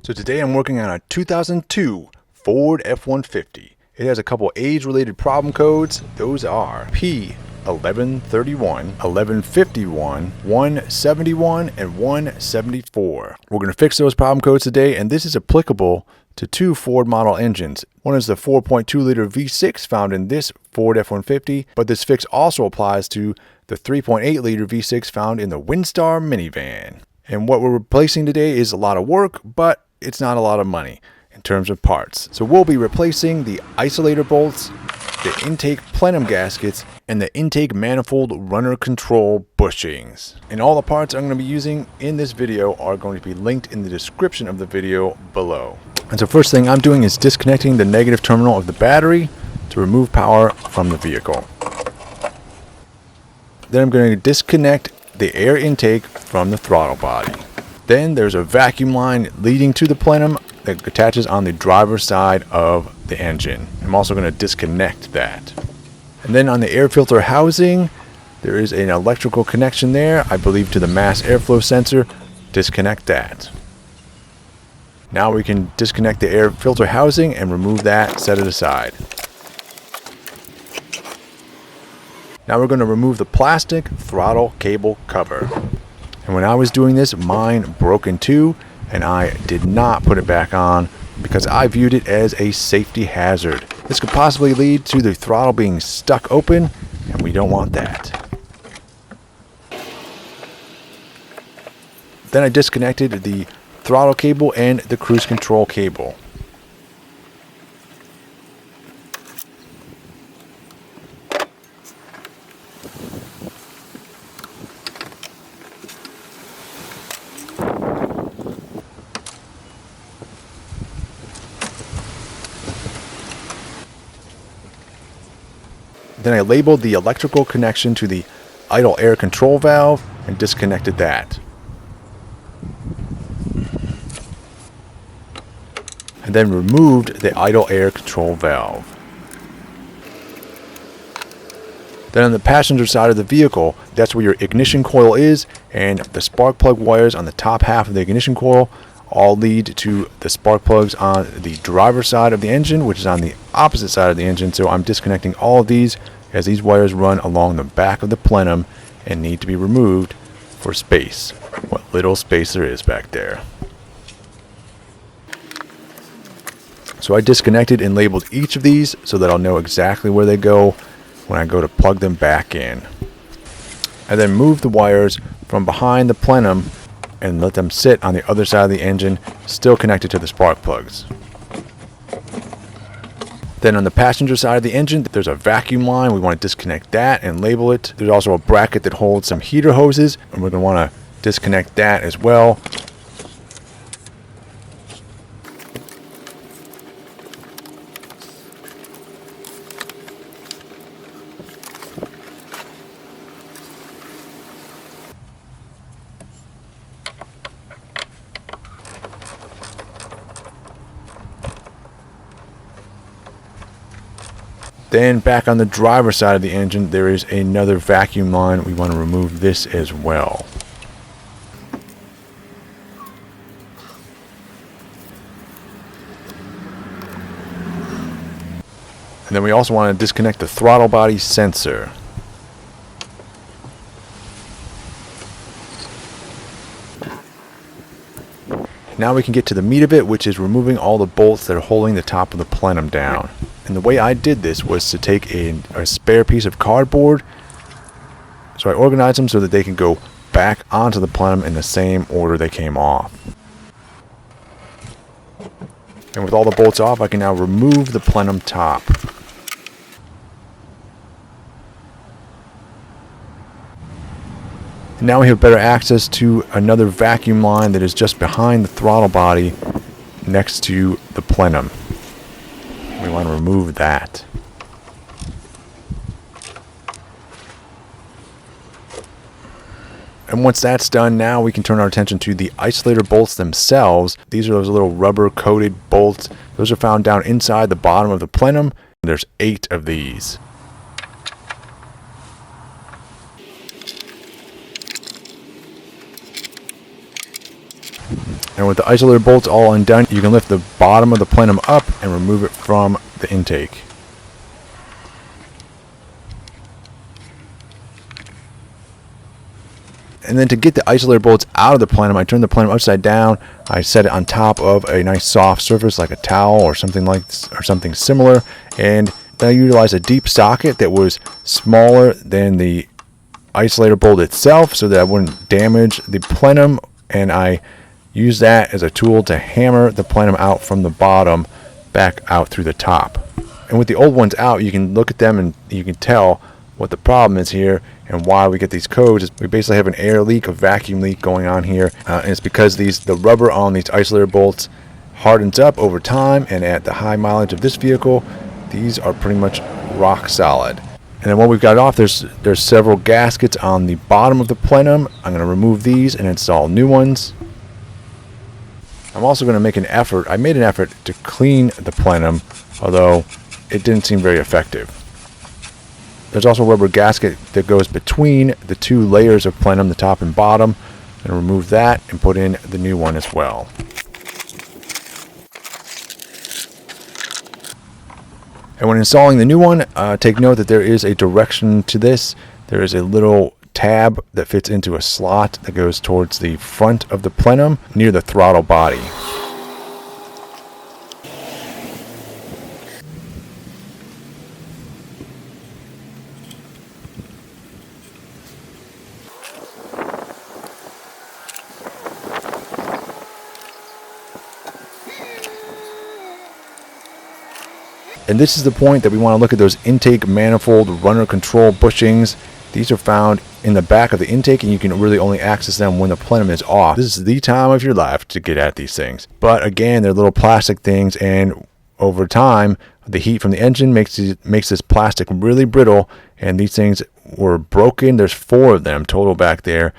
So today I'm working on a 2002 Ford F150. It has a couple age-related problem codes. Those are P1131, 1151, 171, and 174. We're going to fix those problem codes today, and this is applicable to two Ford model engines. One is the 4.2-liter V6 found in this Ford F150, but this fix also applies to the 3.8-liter V6 found in the Windstar minivan. And what we're replacing today is a lot of work, but it's not a lot of money in terms of parts. So we'll be replacing the isolator bolts, the intake plenum gaskets, and the intake manifold runner control bushings. And all the parts I'm going to be using in this video are going to be linked in the description of the video below. And so first thing I'm doing is disconnecting the negative terminal of the battery to remove power from the vehicle. Then I'm going to disconnect the air intake from the throttle body. Then there's a vacuum line leading to the plenum that attaches on the driver's side of the engine. I'm also going to disconnect that. And then on the air filter housing, there is an electrical connection there, I believe to the mass airflow sensor. Disconnect that. Now we can disconnect the air filter housing and remove that, set it aside. Now we're going to remove the plastic throttle cable cover. And when I was doing this, mine broke in two, and I did not put it back on because I viewed it as a safety hazard. This could possibly lead to the throttle being stuck open, and we don't want that. Then I disconnected the throttle cable and the cruise control cable. Then I labeled the electrical connection to the idle air control valve and disconnected that. And then removed the idle air control valve. Then on the passenger side of the vehicle, that's where your ignition coil is, and the spark plug wires on the top half of the ignition coil all lead to the spark plugs on the driver's side of the engine, which is on the opposite side of the engine. So I'm disconnecting all of these as these wires run along the back of the plenum and need to be removed for space. What little space there is back there. So I disconnected and labeled each of these so that I'll know exactly where they go when I go to plug them back in. I then move the wires from behind the plenum and let them sit on the other side of the engine, still connected to the spark plugs. Then on the passenger side of the engine, there's a vacuum line. We want to disconnect that and label it. There's also a bracket that holds some heater hoses, and we're going to want to disconnect that as well. Then back on the driver's side of the engine, there is another vacuum line. We want to remove this as well. And then we also want to disconnect the throttle body sensor. Now we can get to the meat of it, which is removing all the bolts that are holding the top of the plenum down. And the way I did this was to take a spare piece of cardboard. So I organized them so that they can go back onto the plenum in the same order they came off. And with all the bolts off, I can now remove the plenum top. And now we have better access to another vacuum line that is just behind the throttle body next to the plenum. We want to remove that. And once that's done, now we can turn our attention to the isolator bolts themselves. These are those little rubber coated bolts. Those are found down inside the bottom of the plenum. There's 8 of these. And with the isolator bolts all undone, you can lift the bottom of the plenum up and remove it from the intake. And then to get the isolator bolts out of the plenum, I turn the plenum upside down. I set it on top of a nice soft surface like a towel or something similar. And I utilized a deep socket that was smaller than the isolator bolt itself so that I wouldn't damage the plenum. And I used that as a tool to hammer the plenum out from the bottom back out through the top. And with the old ones out, you can look at them and you can tell what the problem is here and why we get these codes. Is we basically have an air leak, a vacuum leak going on here, and it's because the rubber on these isolator bolts hardens up over time, and at the high mileage of this vehicle, these are pretty much rock solid. And then when we've got it off, there's several gaskets on the bottom of the plenum. I'm going to remove these and install new ones. I'm also going to make an effort. I made an effort to clean the plenum, although it didn't seem very effective. There's also a rubber gasket that goes between the two layers of plenum, the top and bottom. I'm going to remove that and put in the new one as well. And when installing the new one, take note that there is a direction to this. There is a little tab that fits into a slot that goes towards the front of the plenum near the throttle body. And this is the point that we want to look at those intake manifold runner control bushings. These are found in the back of the intake, and you can really only access them when the plenum is off. This is the time of your life to get at these things. But again, they're little plastic things, and over time, the heat from the engine makes this plastic really brittle, and these things were broken. There's 4 of them total back there.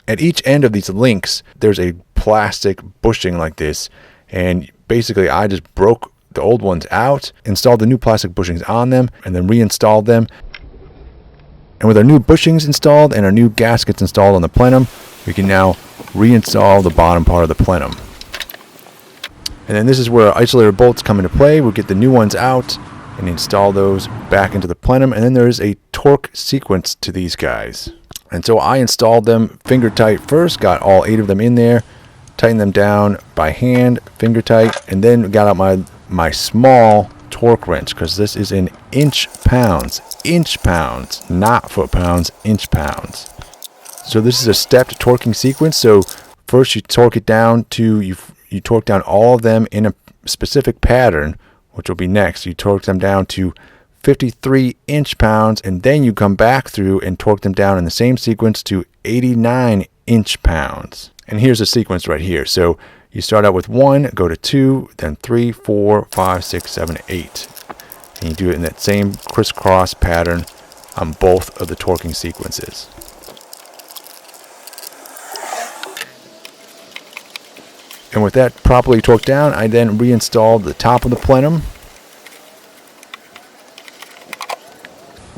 At each end of these links, there's a plastic bushing like this, and basically I just broke the old ones out, installed the new plastic bushings on them, and then reinstalled them. And with our new bushings installed and our new gaskets installed on the plenum, we can now reinstall the bottom part of the plenum. And then this is where our isolator bolts come into play. We'll get the new ones out and install those back into the plenum. And then there's a torque sequence to these guys. And so I installed them finger tight first, got all 8 of them in there, tightened them down by hand, finger tight, and then got out my small torque wrench, because this is in inch pounds, not foot pounds, inch pounds. So this is a stepped torquing sequence. So first you torque it down to, you torque down all of them in a specific pattern, which will be next. You torque them down to 53 inch pounds, and then you come back through and torque them down in the same sequence to 89 inch pounds. And here's the sequence right here. So you start out with 1, go to 2, then 3, 4, 5, 6, 7, 8. And you do it in that same crisscross pattern on both of the torquing sequences. And with that properly torqued down, I then reinstalled the top of the plenum.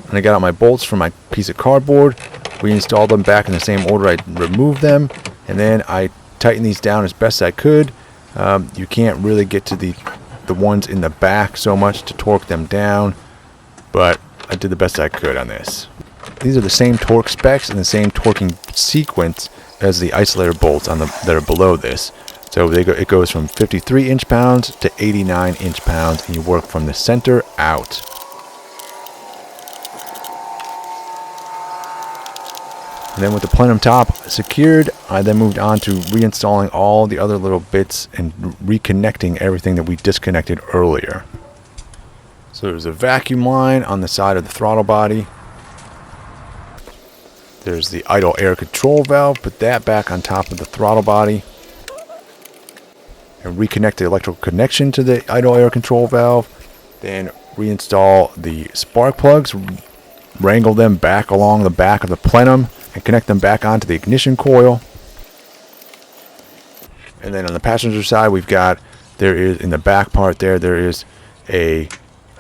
And I got out my bolts from my piece of cardboard, reinstalled them back in the same order I removed them, and then I tighten these down as best I could. You can't really get to the ones in the back so much to torque them down, but I did the best I could on this. These are the same torque specs and the same torquing sequence as the isolator bolts that are below this. So it goes from 53 inch pounds to 89 inch pounds, and you work from the center out. And then with the plenum top secured, I then moved on to reinstalling all the other little bits and reconnecting everything that we disconnected earlier. So there's a vacuum line on the side of the throttle body. There's the idle air control valve, put that back on top of the throttle body. And reconnect the electrical connection to the idle air control valve. Then reinstall the spark plugs, wrangle them back along the back of the plenum, and connect them back onto the ignition coil. And then on the passenger side, there is in the back part there is a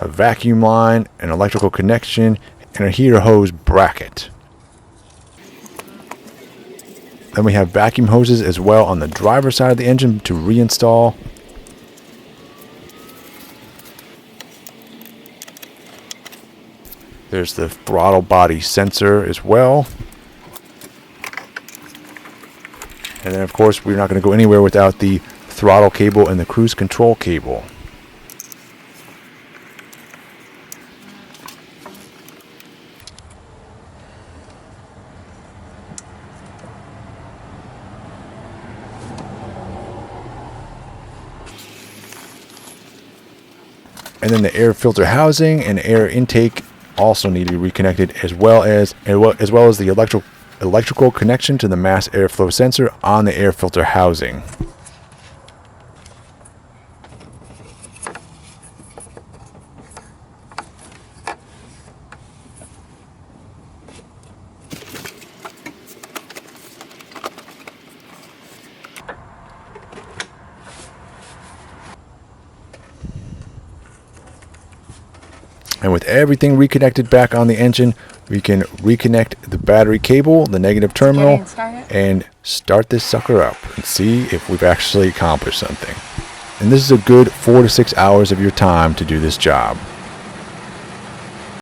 vacuum line, an electrical connection, and a heater hose bracket. Then we have vacuum hoses as well on the driver's side of the engine to reinstall. There's the throttle body sensor as well. And then of course we're not going to go anywhere without the throttle cable and the cruise control cable. And then the air filter housing and air intake also need to be reconnected, as well as the electrical connection to the mass airflow sensor on the air filter housing. And with everything reconnected back on the engine, we can reconnect the battery cable, the negative terminal, and start this sucker up and see if we've actually accomplished something. And this is a good 4 to 6 hours of your time to do this job.